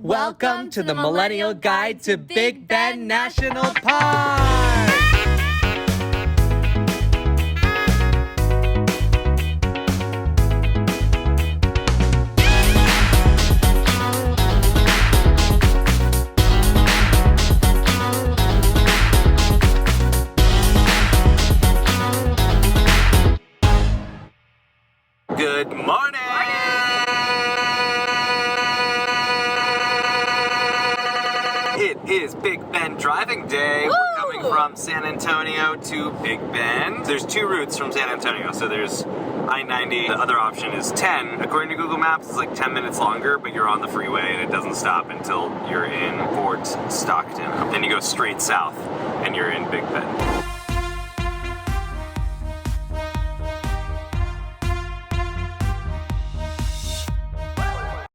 Welcome to the Millennial Guide to Big Bend National Park! Good morning! It is Big Bend driving day. Woo! We're coming from San Antonio to Big Bend. There's two routes from San Antonio, so there's I-90. The other option is 10. According to Google Maps, it's like 10 minutes longer, but you're on the freeway and it doesn't stop until you're in Fort Stockton. Then you go straight south and you're in Big Bend.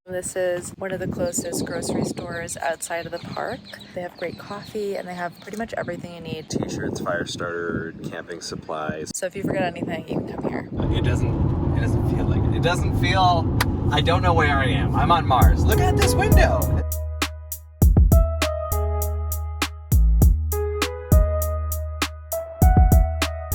This is one of the closest grocery stores outside of the park. They have great coffee and they have pretty much everything you need. T-shirts, fire starter, camping supplies. So if you forget anything, you can come here. It doesn't feel like it. It doesn't feel, I don't know where I am. I'm on Mars. Look at this window.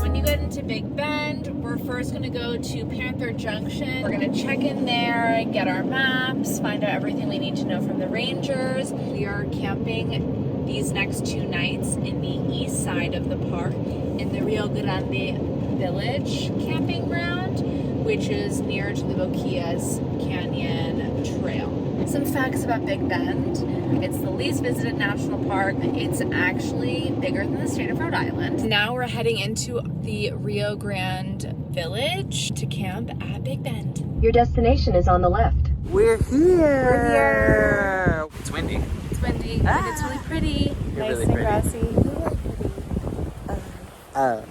When you get into Big Bend, we're first gonna go to Panther Junction. We're gonna check in there, get our maps, find out everything we need to know from the rangers. We are camping these next 2 nights in the east side of the park in the Rio Grande Village camping ground, which is near to the Boquillas Canyon Trail. Some facts about Big Bend. It's the least visited national park. It's actually bigger than the state of Rhode Island. Now we're heading into the Rio Grande Village to camp at Big Bend. Your destination is on the left. We're here. We're here. It's windy. It's windy, and it's really pretty. Nice really and pretty. grassy.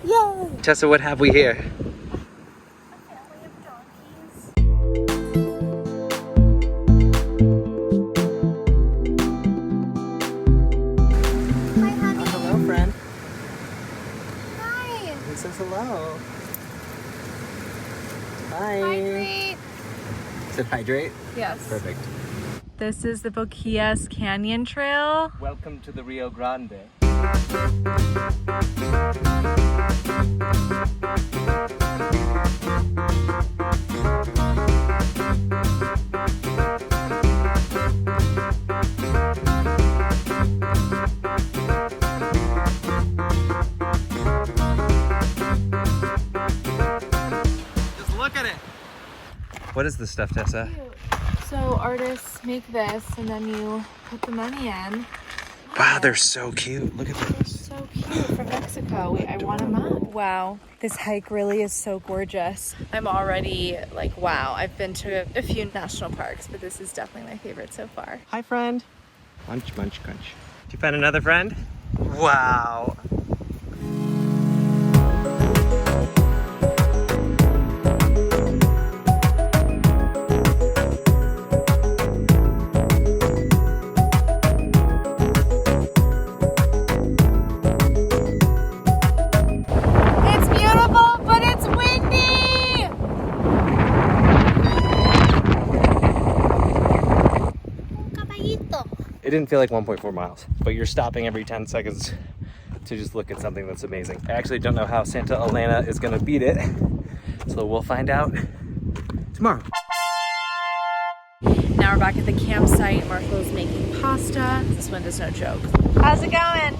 Yay! Tessa, what have we here? Hello. Hi. Hydrate. Is it hydrate? Yes. Perfect. This is the Boquillas Canyon Trail. Welcome to the Rio Grande. What is this stuff, Tessa? So artists make this and then you put the money in. Wow, they're so cute. Look at They're those. so cute from Mexico. Wait, I want them up. Wow, this hike really is so gorgeous. I'm already like, wow, I've been to a few national parks, but this is definitely my favorite so far. Hi, friend. Munch, munch, crunch. Did you find another friend? Wow. It didn't feel like 1.4 miles, but you're stopping every 10 seconds to just look at something that's amazing. I actually don't know how Santa Elena is gonna beat it, so we'll find out tomorrow. Now we're back at the campsite. Marshall's making pasta. This one is no joke. How's it going?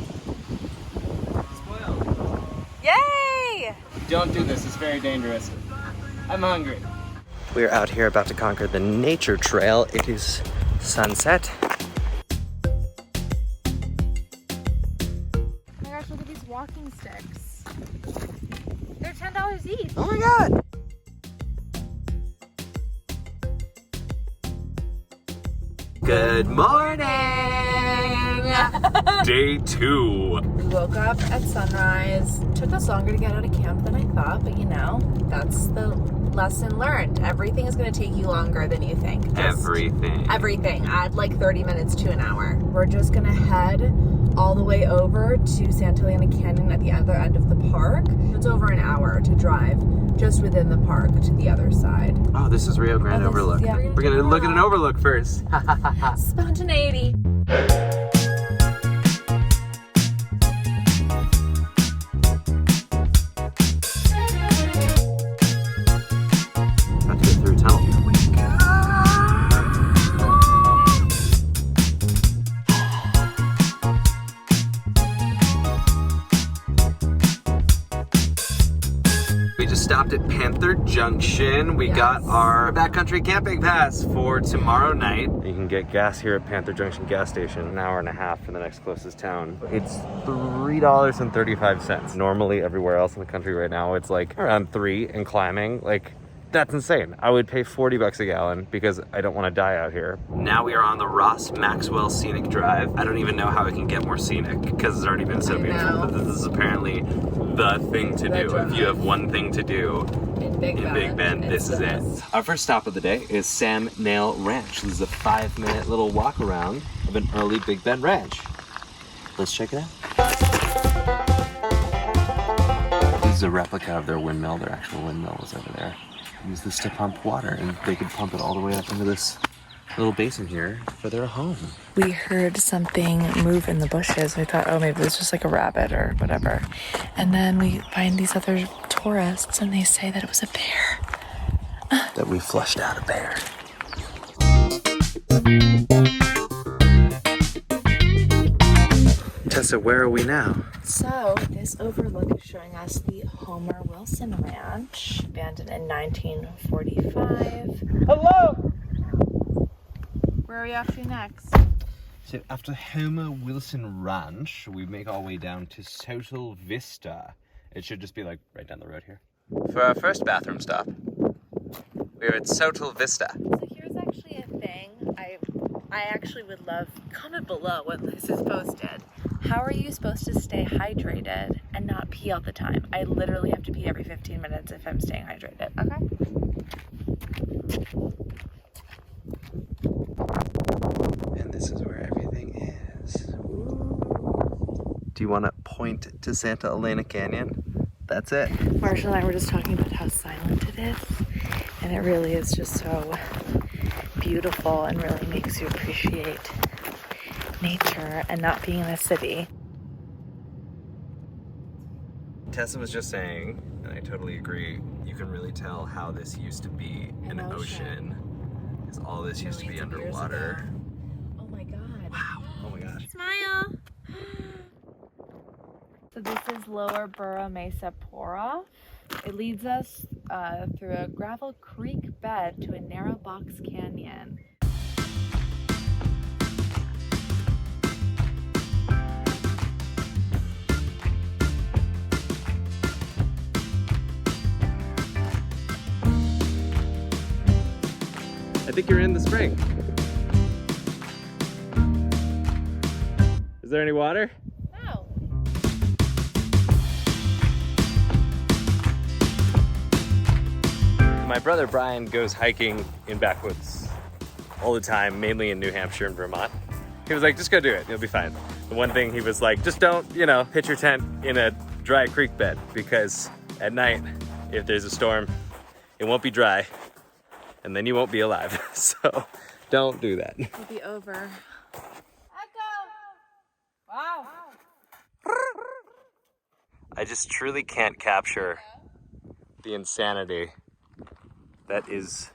Spoiled. Yay! Don't do this, it's very dangerous. I'm hungry. We're out here about to conquer the nature trail. It is sunset. Look at these walking sticks. They're $10 each. Oh my God. Good morning. Day 2. We woke up at sunrise. Took us longer to get out of camp than I thought, but you know, that's the lesson learned. Everything is going to take you longer than you think. Everything. Add like 30 minutes to an hour. We're just going to head all the way over to Santa Elena Canyon at the other end of the park. It's over an hour to drive just within the park to the other side. Oh, this is Rio Grande Overlook. Yeah, we're gonna look at an overlook first. Spontaneity. About to get through a tunnel. We just stopped at Panther Junction. We got our backcountry camping pass for tomorrow night. You can get gas here at Panther Junction gas station, an hour and a half from the next closest town. It's $3.35. Normally everywhere else in the country right now, it's like around $3 and climbing. Like, that's insane. I would pay 40 bucks a gallon because I don't want to die out here. Now we are on the Maxwell Scenic Drive. I don't even know how it can get more scenic because it's already been so beautiful. But this is apparently the thing to do. If you have one thing to do in Big Bend, this is it. Our first stop of the day is Sam Nail Ranch. This is a 5-minute little walk around of an early Big Bend ranch. Let's check it out. This is a replica of their windmill. Their actual windmill was over there. Use this to pump water, and they could pump it all the way up into this little basin here for their home. We heard something move in the bushes. We thought, oh, maybe it's just like a rabbit or whatever. And then we find these other tourists, and they say that it was a bear. That we flushed out a bear. Tessa, where are we now? So this overlook is showing us the Homer Wilson Ranch, abandoned in 1945. Hello! Where are we off to next? So after Homer Wilson Ranch, we make our way down to Sotol Vista. It should just be like right down the road here. For our first bathroom stop, we're at Sotol Vista. So here's actually a thing I actually would love, comment below when this is posted. How are you supposed to stay hydrated and not pee all the time? I literally have to pee every 15 minutes if I'm staying hydrated. Okay. And this is where everything is. Do you want to point to Santa Elena Canyon? That's it. Marshall and I were just talking about how silent it is. And it really is just so beautiful and really makes you appreciate nature and not being in a city. Tessa was just saying, and I totally agree, you can really tell how this used to be an ocean. Because all this used to be underwater. Oh my god. Wow. Oh my gosh. Smile! So this is Lower Burro Mesa Pouroff. It leads us through a gravel creek bed to a narrow box canyon. I think you're in the spring. Is there any water? No. My brother Brian goes hiking in backwoods all the time, mainly in New Hampshire and Vermont. He was like, just go do it, you'll be fine. The one thing he was like, just don't, pitch your tent in a dry creek bed, because at night, if there's a storm, it won't be dry, and then you won't be alive. So don't do that. It'll be over. Echo! Wow. I just truly can't capture the insanity that is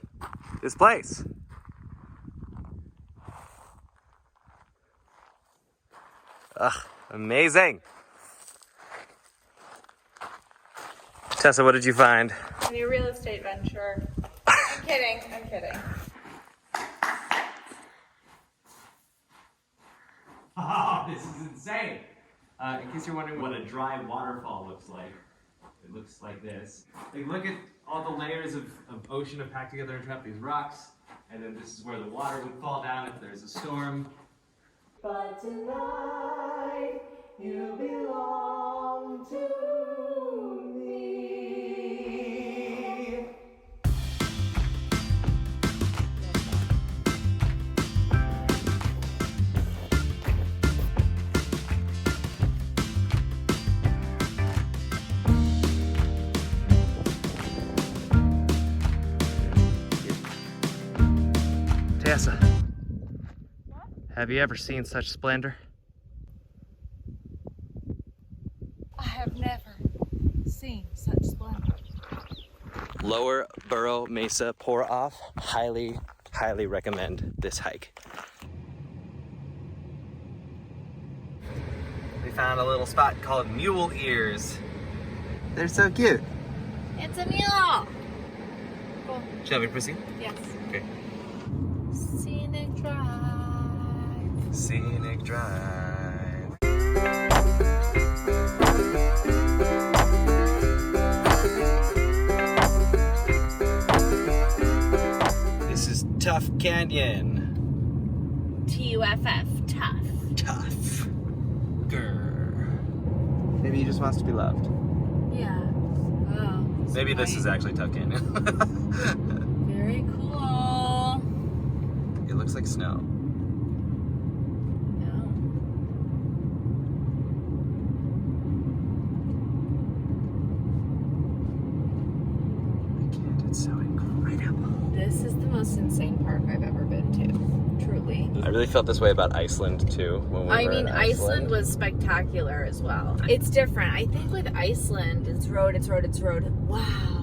this place. Ugh, amazing. Tessa, what did you find? A new real estate venture. I'm kidding. Oh, this is insane. In case you're wondering what a dry waterfall looks like, it looks like this. Like, look at all the layers of ocean have packed together and trapped these rocks, and then this is where the water would fall down if there's a storm. But tonight you belong to me. Tessa, have you ever seen such splendor? I have never seen such splendor. Lower Burro Mesa Pouroff. Highly, highly recommend this hike. We found a little spot called Mule Ears. They're so cute. It's a mule. Cool. Shall we proceed? Yes. Okay. Scenic Drive. Scenic Drive. This is Tuff Canyon. Tuff. Tough. Tough. Grr. Maybe he just wants to be loved. Yeah. Oh. Maybe this is actually Tuff Canyon. Very cool. It looks like snow. No. I can't, it's so incredible. This is the most insane park I've ever been to. Truly. I really felt this way about Iceland too. When we were in Iceland was spectacular as well. It's different. I think with Iceland, it's road. Wow.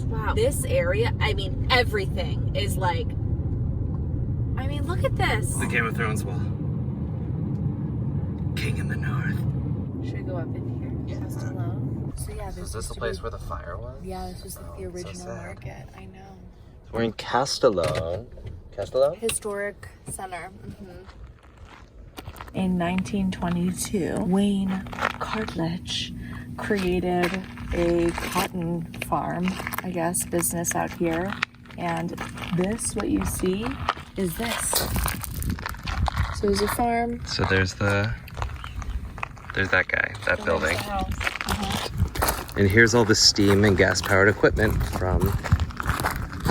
Wow. This area, I mean, everything is like, I mean, look at this. The Game of Thrones wall. King in the North. Should we go up in here? Castolon? So yeah, Is this the place where the fire was? Yeah, this was like the Oh, so original sad. market. I know. We're in Castolon. Castolon? Historic center. In 1922, Wayne Cartledge created a cotton farm, I guess, business out here. And this, what you see, is this. So there's a farm. So there's that guy, that building. There's the house. And here's all the steam and gas powered equipment from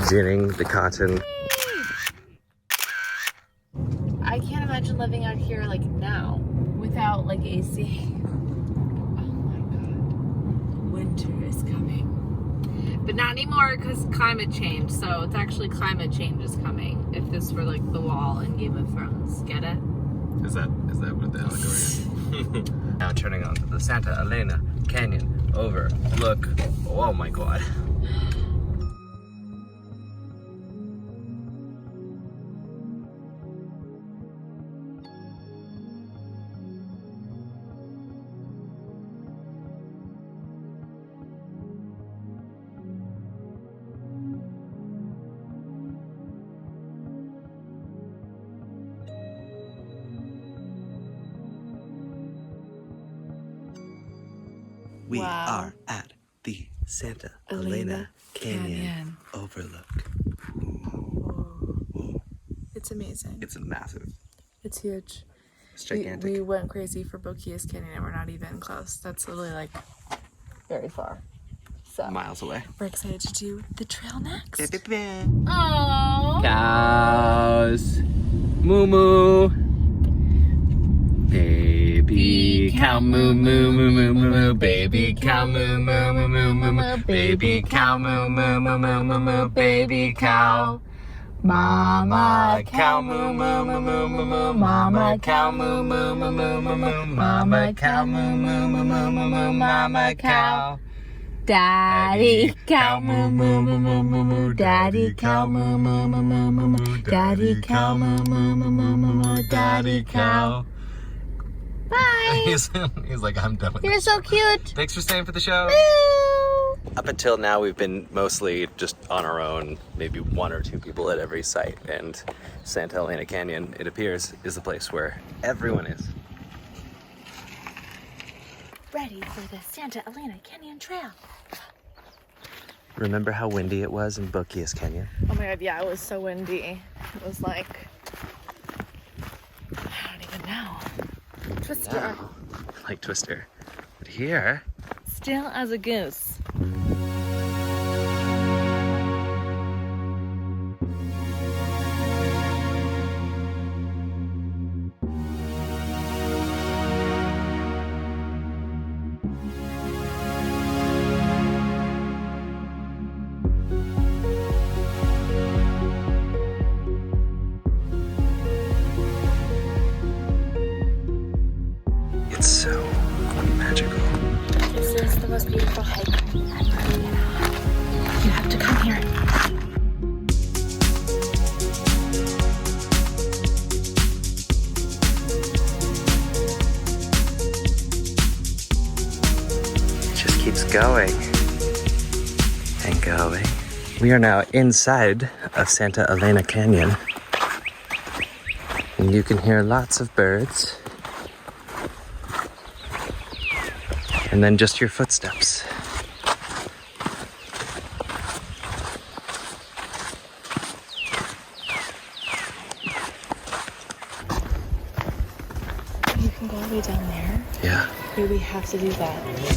ginning the cotton. I can't imagine living out here like now without like AC. Oh my god. Winter is coming. But not anymore because climate change. So it's actually climate change is coming. If this were like the wall in Game of Thrones. Get it? Is that what the allegory is? Now turning on to the Santa Elena Canyon Overlook. Oh my god. We Wow. are at the Santa Elena Canyon Overlook. Whoa. It's amazing. It's massive. It's huge. It's gigantic. We went crazy for Boquillas Canyon and we're not even close. That's literally like very far. So Miles away. we're excited to do the trail next. Aww. Aww. Cows. Moo moo. Baby cow moo moo moo moo moo moo. Baby cow moo moo moo moo moo moo. Baby cow moo moo moo moo moo moo. Baby cow. Mama cow moo moo moo moo moo moo. Mama cow moo moo moo moo moo moo. Mama cow moo moo moo moo moo moo. Mama cow. Daddy cow moo moo moo moo moo moo. Daddy cow moo moo moo moo moo moo. Daddy cow moo moo moo moo moo moo. Daddy cow. Bye. He's like, I'm done with You're this. so cute. Thanks for staying for the show. Up until now, we've been mostly just on our own, maybe one or two people at every site. And Santa Elena Canyon, it appears, is the place where everyone is. Ready for the Santa Elena Canyon Trail. Remember how windy it was in Boquillas Canyon? Oh my god, yeah, it was so windy. It was like, I don't even know. Twister. Like Twister. But here, Still as a goose. It's so magical. This is the most beautiful hike ever. You have to come here. It just keeps going and going. We are now inside of Santa Elena Canyon. And you can hear lots of birds. And then just your footsteps. You can go all the way down there. Yeah. Maybe we have to do that.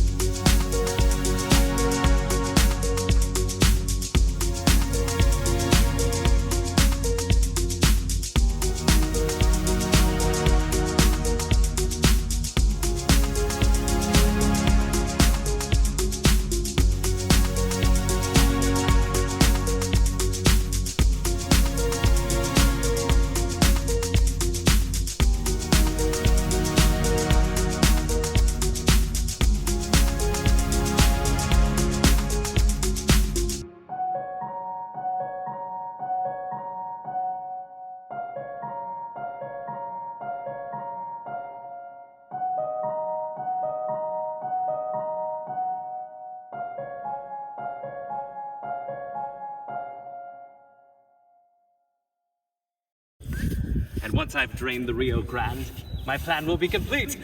And once I've drained the Rio Grande, my plan will be complete.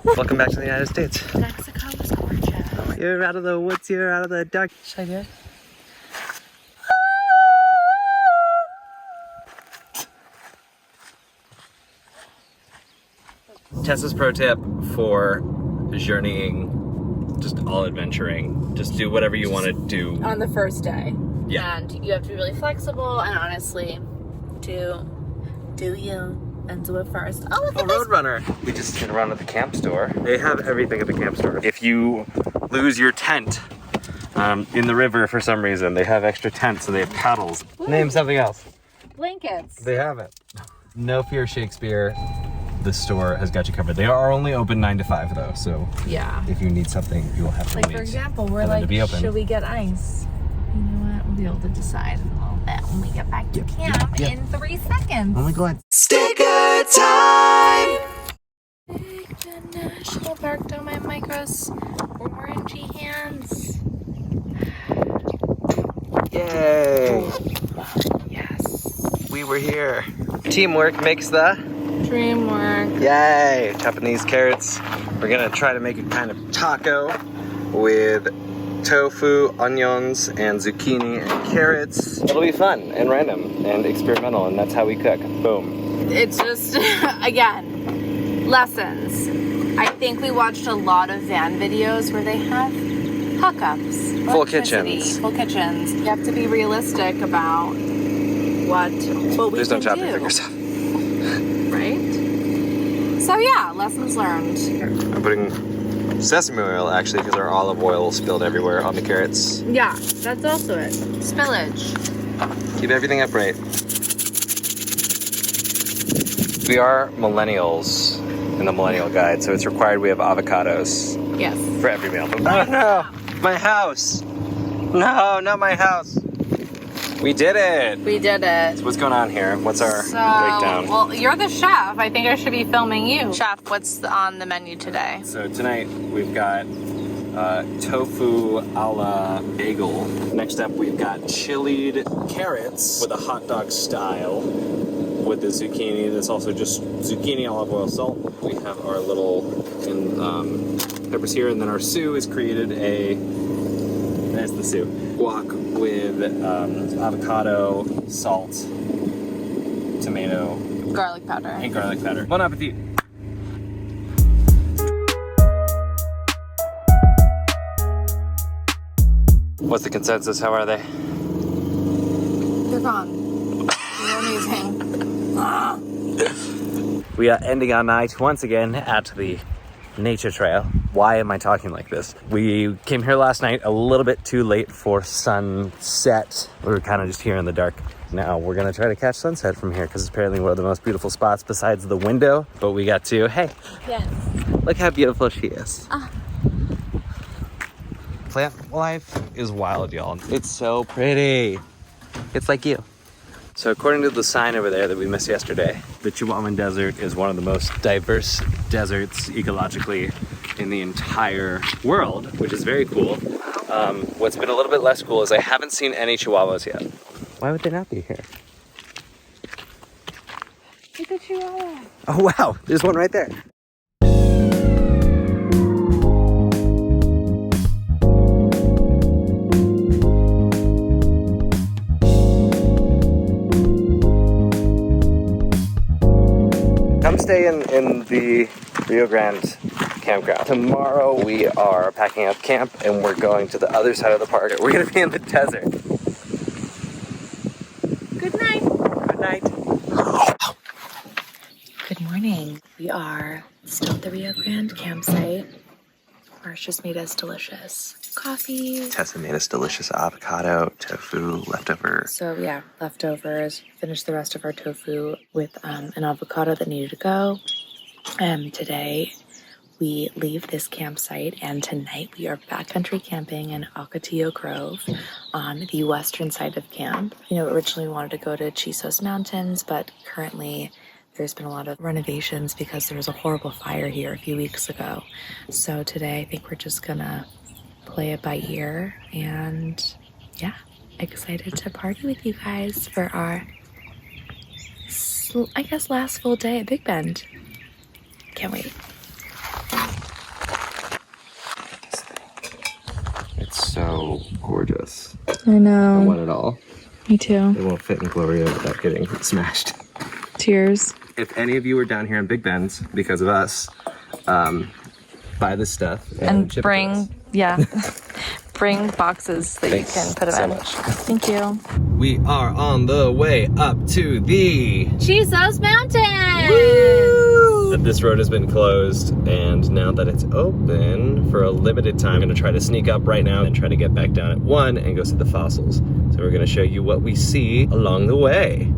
Welcome back to the United States. Mexico is gorgeous. You're out of the woods, you're out of the dark. Should I do it? Tessa's pro tip for journeying, just all adventuring. Just do whatever you want to do. On the first day. Yeah. And you have to be really flexible and honestly, do you and do it first. Oh, look at this. Roadrunner. We just did a run at the camp store. They have everything at the camp store. If you lose your tent in the river for some reason, they have extra tents, so they have paddles. Name something else. Blankets. They have it. No fear, Shakespeare. The store has got you covered. They are only open 9 to 5 though, so Yeah. if you need something, you will have to Like wait. for example, we're for them to like, be open. should we get ice? You know what? We'll be able to decide in a little bit when we get back to camp in 3 seconds. Oh my god. Sticker time! Big Bend National Park, don't mind my gross orangey hands. Yay! Yes. We were here. Teamwork makes the Dream work. yay! Japanese carrots. We're gonna try to make a kind of taco with tofu, onions, and zucchini and carrots. It'll be fun and random and experimental, and that's how we cook. Boom. It's just, again, lessons. I think we watched a lot of van videos where they have hookups. Full electricity, kitchens. Full kitchens. You have to be realistic about what we Please can don't chop do. your fingers off. Right? So yeah, lessons learned. I'm putting sesame oil actually because our olive oil spilled everywhere on the carrots. Yeah, that's also it. Spillage. Keep everything upright. We are millennials in the Millennial Guide, so it's required we have avocados Yes. for every meal. Oh no! My house! No, not my house! We did it! We did it. So what's going on here? What's our breakdown? Well, you're the chef. I think I should be filming you. Chef, what's on the menu today? So tonight we've got tofu a la bagel. Next up we've got chilied carrots with a hot dog style with the zucchini. That's also just zucchini, olive oil, salt. We have our little peppers here, and then our Sue has created that's the Sue. Guac with avocado, salt, tomato, Garlic powder. and garlic powder. Bon appetit! What's the consensus? How are they? They're gone. They're amazing. We are ending our night once again at the nature trail. Why am I talking like this? We came here last night a little bit too late for sunset. We were kind of just here in the dark. Now we're gonna try to catch sunset from here because it's apparently one of the most beautiful spots besides the window. But we got to, hey, Yes. look how beautiful she is. Plant life is wild, y'all. It's so pretty. It's like you. So according to the sign over there that we missed yesterday, the Chihuahuan Desert is one of the most diverse deserts ecologically in the entire world, which is very cool. What's been a little bit less cool is I haven't seen any Chihuahuas yet. Why would they not be here? Look at Chihuahua. Oh wow, there's one right there. Come stay in the Rio Grande campground. Tomorrow we are packing up camp and we're going to the other side of the park. We're gonna be in the desert. Good night. Good night. Good morning. We are still at the Rio Grande campsite. Marsh just made us delicious coffee. Tessa made us delicious avocado, tofu, leftovers. So yeah, leftovers. Finished the rest of our tofu with an avocado that needed to go. Today we leave this campsite and tonight we are backcountry camping in Ocotillo Grove on the western side of camp. You know, originally we wanted to go to Chisos Mountains, but currently there's been a lot of renovations because there was a horrible fire here a few weeks ago. So today I think we're just gonna play it by ear and yeah, excited to party with you guys for our, I guess, last full day at Big Bend. Can't wait. It's so gorgeous. I know. I want it all. Me too. It won't fit in Gloria without getting smashed. Tears. If any of you are down here in Big Bend because of us, buy this stuff and ship it to us. Bring boxes that Thanks you can put them so in. much. Thank you. We are on the way up to the Chisos Mountains! Woo! This road has been closed, and now that it's open for a limited time, I'm gonna try to sneak up right now and try to get back down at 1 and go see the fossils. So we're gonna show you what we see along the way.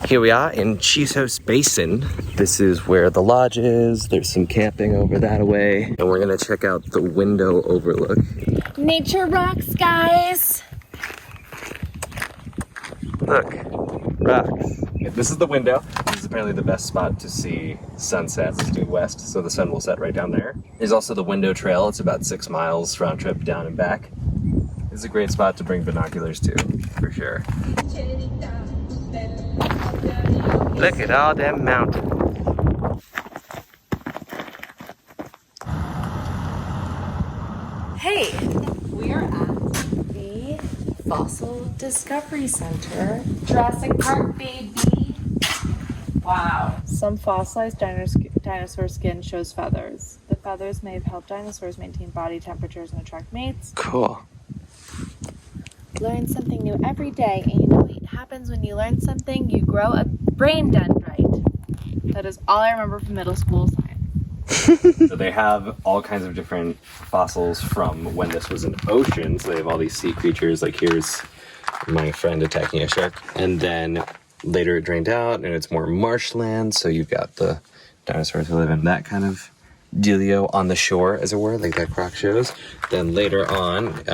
Here we are in Chisos Basin. This is where the lodge is. There's some camping over that way. And we're gonna check out the window overlook. Nature rocks, guys! Look, rocks. This is the window. This is apparently the best spot to see sunsets due west, so the sun will set right down there. There's also the window trail. It's about 6 miles round trip down and back. It's a great spot to bring binoculars to, for sure. Look at all them mountains. Hey, we are at the Fossil Discovery Center. Jurassic Park, baby. Wow. Some fossilized dinosaur skin shows feathers. The feathers may have helped dinosaurs maintain body temperatures and attract mates. Cool. Learn something new every day, and you know what happens when you learn something? You grow a brain dendrite. That is all I remember from middle school science. So they have all kinds of different fossils from when this was an ocean. So they have all these sea creatures, like here's my friend attacking a shark. And then later it drained out and it's more marshland. So you've got the dinosaurs who live in that kind of dealio on the shore, as it were, like that croc shows. Then later on,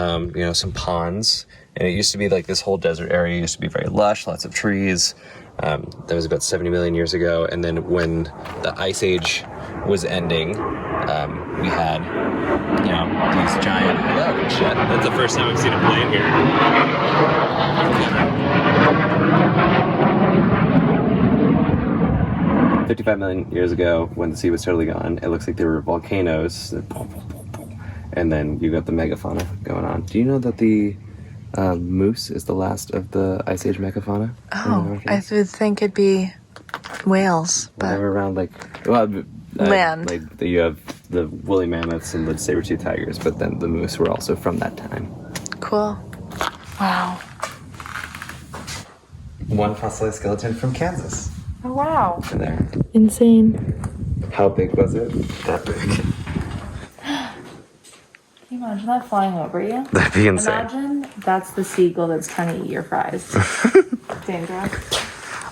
some ponds. And it used to be like this whole desert area used to be very lush, lots of trees. That was about 70 million years ago. And then when the ice age was ending, we had, these giant, oh shit, that's the first time I've seen a plane here. 55 million years ago, when the sea was totally gone, it looks like there were volcanoes. And then you got the megafauna going on. Do you know that the Moose is the last of the Ice Age megafauna. Oh, I would think it'd be whales, but they're around land. Like you have the woolly mammoths and the saber-toothed tigers, but then the moose were also from that time. Cool. Wow. One fossilized skeleton from Kansas. Oh, wow. In there. Insane. How big was it? That big. Can you imagine that flying over you? That'd be insane. Imagine that's the seagull that's trying to eat your fries. Dangerous.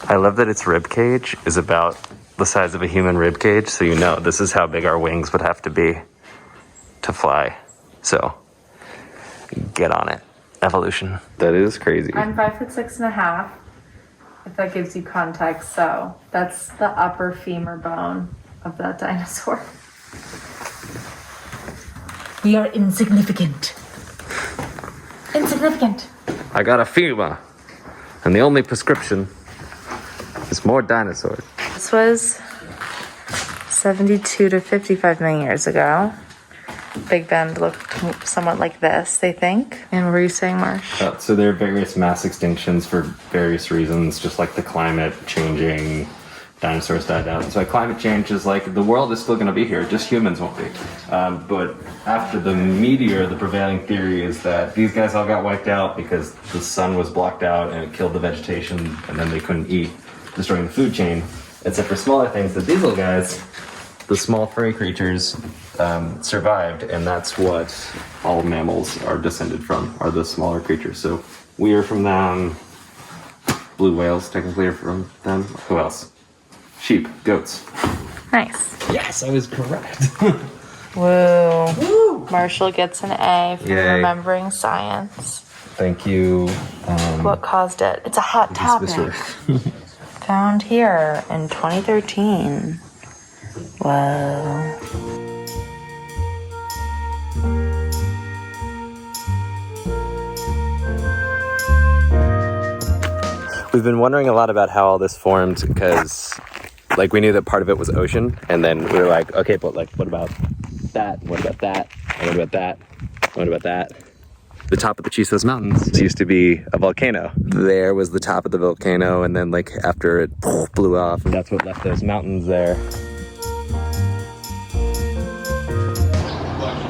I love that its rib cage is about the size of a human rib cage, so you know this is how big our wings would have to be to fly. So, get on it. Evolution. That is crazy. I'm 5'6.5", if that gives you context. So that's the upper femur bone of that dinosaur. We are insignificant. Insignificant. I got a femur, and the only prescription is more dinosaurs. This was 72 to 55 million years ago. Big Bend looked somewhat like this, they think. And what were you saying, Marsh? So there are various mass extinctions for various reasons, just like the climate changing, dinosaurs died out. So climate change is like, the world is still going to be here, just humans won't be. But after the meteor, the prevailing theory is that these guys all got wiped out because the sun was blocked out and it killed the vegetation, and then they couldn't eat, destroying the food chain. Except for smaller things, that these little guys, the small furry creatures, survived, and that's what all mammals are descended from, are the smaller creatures. So we are from them. Blue whales technically are from them. Who else? Sheep, goats. Nice. Yes, I was correct. Whoa. Woo. Marshall gets an A for Yay. remembering science. Thank you. What caused it? It's a hot topic. Found here in 2013. Whoa. We've been wondering a lot about how all this formed, because like we knew that part of it was ocean, and then we were like, okay, but like what about that? What about that? What about that? What about that? The top of the Chisos Mountains used to be a volcano. There was the top of the volcano, and then like after it blew off, and that's what left those mountains there.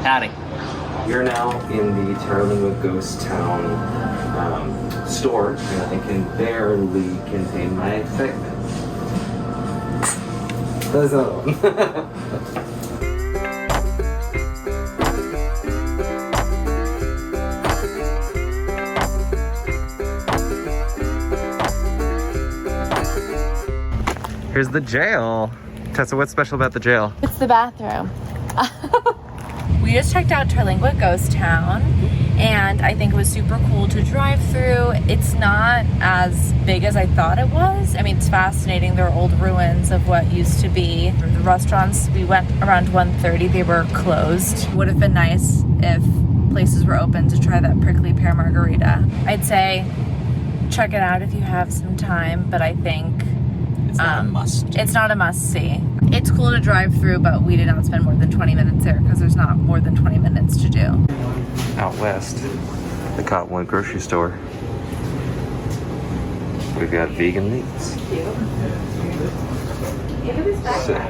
Howdy. We're now in the Terlingua ghost town store, and I can barely contain my excitement. That's all. Here's the jail. Tessa, what's special about the jail? It's the bathroom. We just checked out Terlingua Ghost Town, and I think it was super cool to drive through. It's not as big as I thought it was. I mean, it's fascinating. There are old ruins of what used to be. The restaurants, we went around 1:30, they were closed. It would have been nice if places were open to try that prickly pear margarita. I'd say check it out if you have some time, but I think It's not a must. It's not a must-see. It's cool to drive through, but we did not spend more than 20 minutes there because there's not more than 20 minutes to do. Out west, the Cottonwood grocery store. We've got vegan meats. Sick.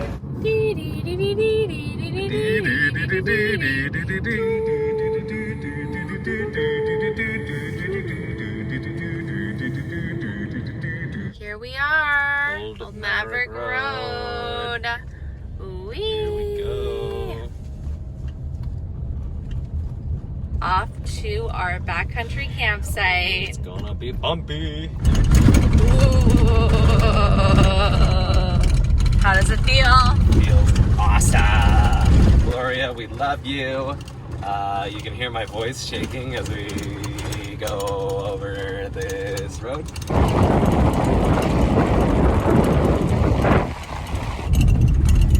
Here we are, Old Maverick Road. Wee. Here we go. Off to our backcountry campsite. It's gonna be bumpy. Ooh. How does it feel? Feels awesome. Gloria, we love you. You can hear my voice shaking as we go over this road.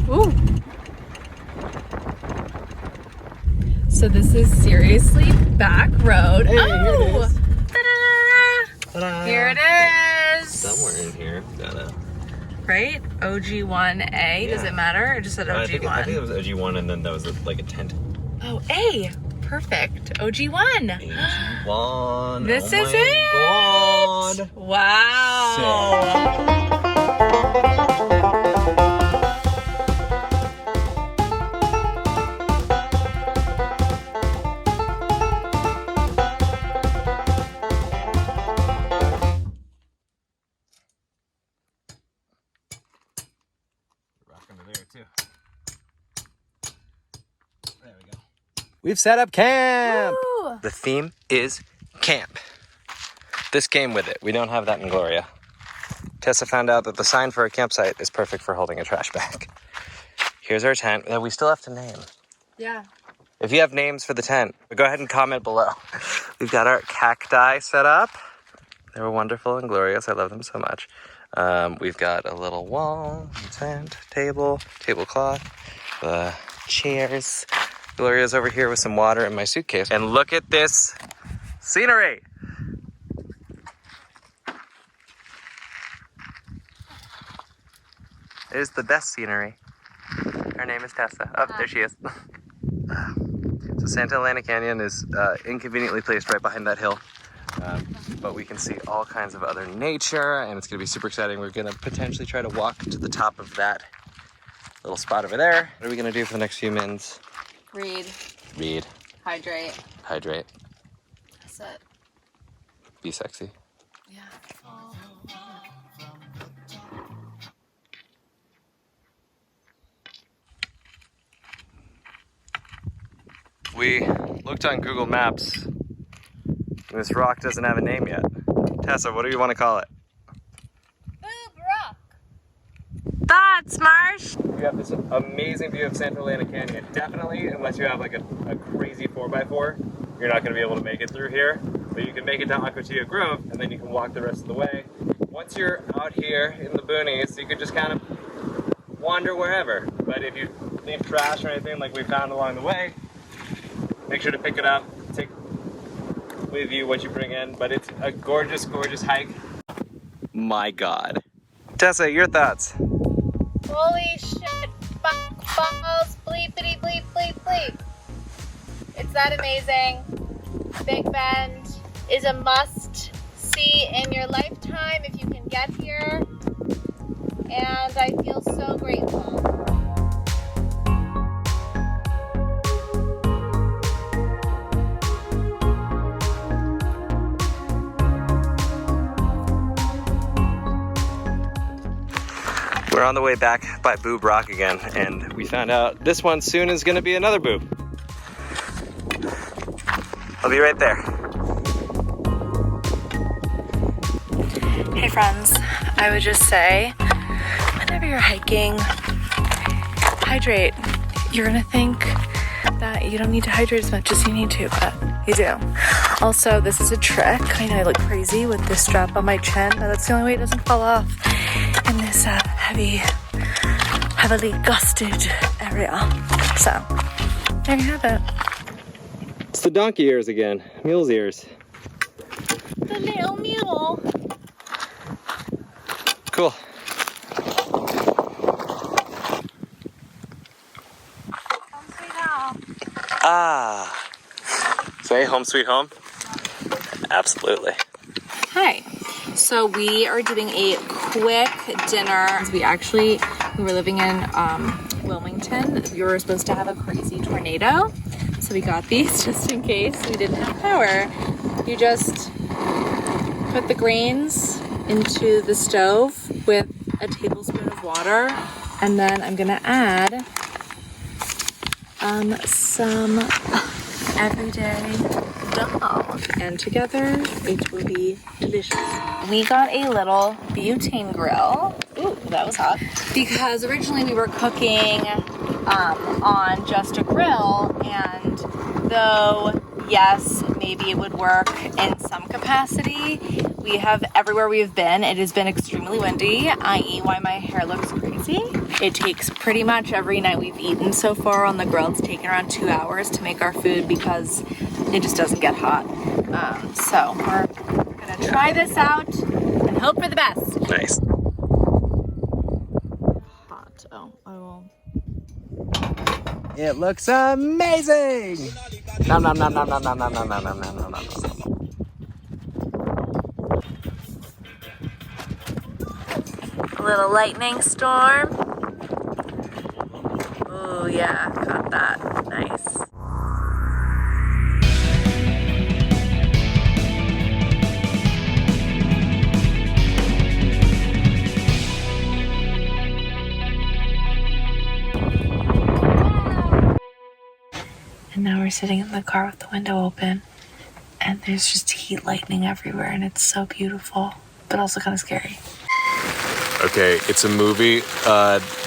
Ooh. So this is seriously back road. Hey, oh! here it is. Ta-da! Ta-da. Here it is. Somewhere in here. Gotta. Right? OG1A. Does Yeah. it matter? Or just said OG1? I think it was OG1, and then there was like a tent. Oh, A. perfect. OG1. AG1. This oh is my it. God. Wow. There we go. We've set up camp. Woo. The theme is camp. This came with it. We don't have that in Gloria. Tessa found out that the sign for a campsite is perfect for holding a trash bag. Here's our tent that we still have to name. Yeah. If you have names for the tent, go ahead and comment below. We've got our cacti set up. They were wonderful and glorious. I love them so much. We've got a little wall, tent, table, tablecloth, the chairs. Gloria's over here with some water in my suitcase. And look at this scenery. It is the best scenery. Her name is Tessa. Oh, there she is. So Santa Elena Canyon is inconveniently placed right behind that hill. But we can see all kinds of other nature, and it's going to be super exciting. We're going to potentially try to walk to the top of that little spot over there. What are we going to do for the next few minutes? Read. Read. Hydrate. Hydrate. That's it. Be sexy. Yeah. We looked on Google Maps, and this rock doesn't have a name yet. Tessa, what do you want to call it? Boob Rock. Thoughts, Marsh? We have this amazing view of Santa Elena Canyon. Definitely, unless you have like a crazy 4x4, you're not going to be able to make it through here. But you can make it to Ocotillo Grove, and then you can walk the rest of the way. Once you're out here in the boonies, you can just kind of wander wherever. But if you leave trash or anything like we found along the way, make sure to pick it up, take with you what you bring in, but it's a gorgeous, gorgeous hike. My God. Tessa, your thoughts? Holy shit. Balls. Bleepity bleep bleep bleep. It's that amazing. Big Bend is a must see in your lifetime if you can get here. And I feel so grateful. We're on the way back by Boob Rock again, and we found out this one soon is going to be another boob. I'll be right there. Hey friends, I would just say, whenever you're hiking, hydrate. You're gonna think that you don't need to hydrate as much as you need to, but you do. Also, this is a trick. I know I look crazy with this strap on my chin, but that's the only way it doesn't fall off in this heavily gusted area. So, there you have it. It's the donkey ears again, mule's ears. The little mule. Cool. Ah. Say home sweet home? Absolutely. Hi. So we are doing a quick dinner. We were living in Wilmington. We were supposed to have a crazy tornado. So we got these just in case we didn't have power. You just put the grains into the stove with a tablespoon of water. And then I'm gonna add some everyday dough, and together it will be delicious. We got a little butane grill. Ooh, that was hot. Because originally we were cooking on just a grill, and though yes, maybe it would work in some capacity, we have everywhere we've been, it has been extremely windy, i.e. why my hair looks crazy. It takes pretty much every night we've eaten so far on the grill. It's taken around 2 hours to make our food because it just doesn't get hot. So we're gonna try this out and hope for the best. Nice. Hot. Oh, I will. It looks amazing! Nom nom nom nom nom nom nom nom nom nom nom nom nom. A little lightning storm. Oh yeah, got that. Nice. And now we're sitting in the car with the window open, and there's just heat lightning everywhere, and it's so beautiful, but also kind of scary. Okay, it's a movie.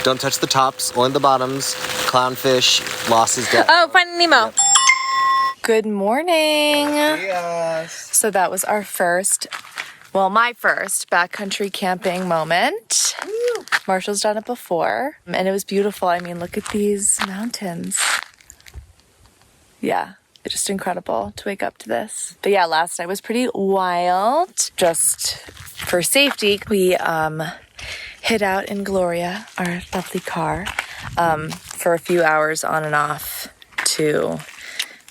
Don't touch the tops, only the bottoms. Clownfish, lost his death. Oh, Finding Nemo. Yep. Good morning. Yes. So that was our first, well, my first backcountry camping moment. Woo. Marshall's done it before, and it was beautiful. I mean, look at these mountains. Yeah, it's just incredible to wake up to this. But yeah, last night was pretty wild. Just for safety, we hid out in Gloria, our lovely car, for a few hours on and off to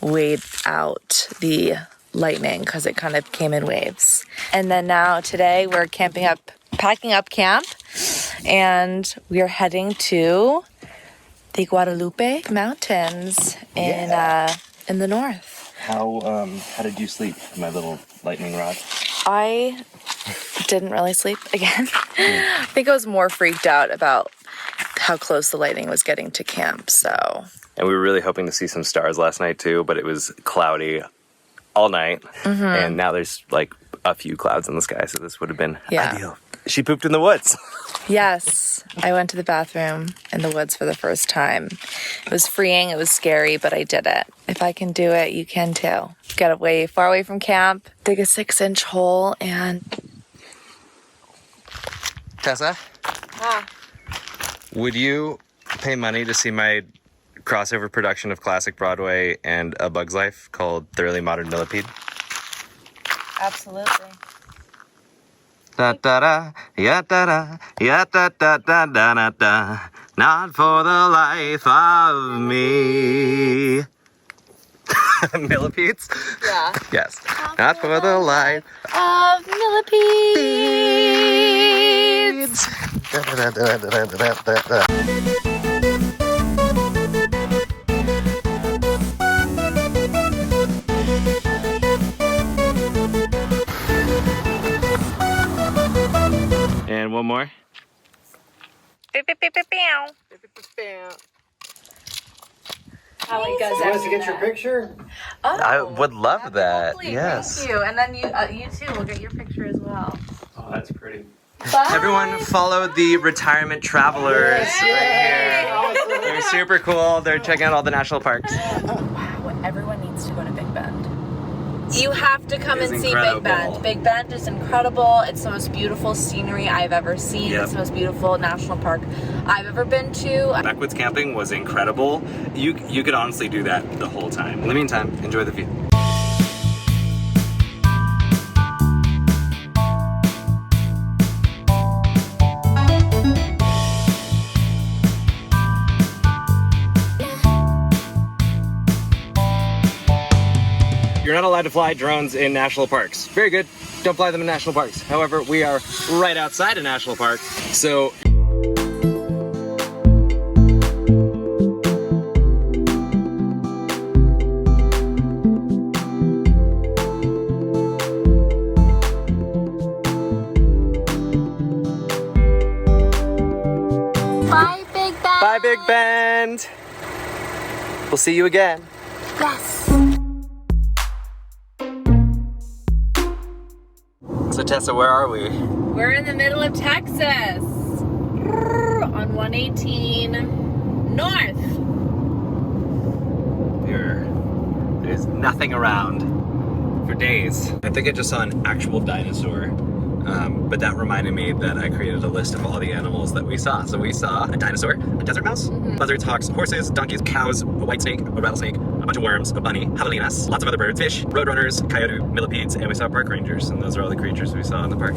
wait out the lightning because it kind of came in waves. And then now today we're packing up camp, and we are heading to the Guadalupe Mountains in the north. How did you sleep, my little lightning rod? I didn't really sleep again. I think I was more freaked out about how close the lightning was getting to camp, so. And we were really hoping to see some stars last night too, but it was cloudy all night. Mm-hmm. And now there's like a few clouds in the sky, so this would have been ideal. She pooped in the woods. Yes, I went to the bathroom in the woods for the first time. It was freeing, it was scary, but I did it. If I can do it, you can too. Get away, far away from camp, dig a 6-inch hole, and... Tessa? Would you pay money to see my crossover production of classic Broadway and A Bug's Life called Thoroughly Modern Millipede? Absolutely. Da da da, ya da da, ya da da da da da da. Not for the life of me. Millipedes? Yeah. Yes. Not for the life of millipedes. da da da da da da da. And one more. How it goes. You want us to get your picture? Oh, I would love that. Lovely. Yes. Thank you. And then you too will get your picture as well. Oh, that's pretty. Bye. Everyone follow the retirement travelers right here. They're super cool. They're checking out all the national parks. Wow, everyone needs to go to Big Bend. You have to come and see incredible. Big Bend. Big Bend is incredible. It's the most beautiful scenery I've ever seen. Yep. It's the most beautiful national park I've ever been to. Backwoods camping was incredible. You could honestly do that the whole time. In the meantime, enjoy the view. You're not allowed to fly drones in national parks. Very good. Don't fly them in national parks. However, we are right outside a national park, so... Bye, Big Bend. Bye, Big Bend. We'll see you again. Yes. So Tessa, where are we? We're in the middle of Texas. On 118 North. There's nothing around for days. I think I just saw an actual dinosaur. But that reminded me that I created a list of all the animals that we saw. So we saw a dinosaur, a desert mouse, buzzards, hawks, horses, donkeys, cows, a white snake, a rattlesnake, a bunch of worms, a bunny, javelinas, lots of other birds, fish, roadrunners, coyote, millipedes, and we saw park rangers. And those are all the creatures we saw in the park.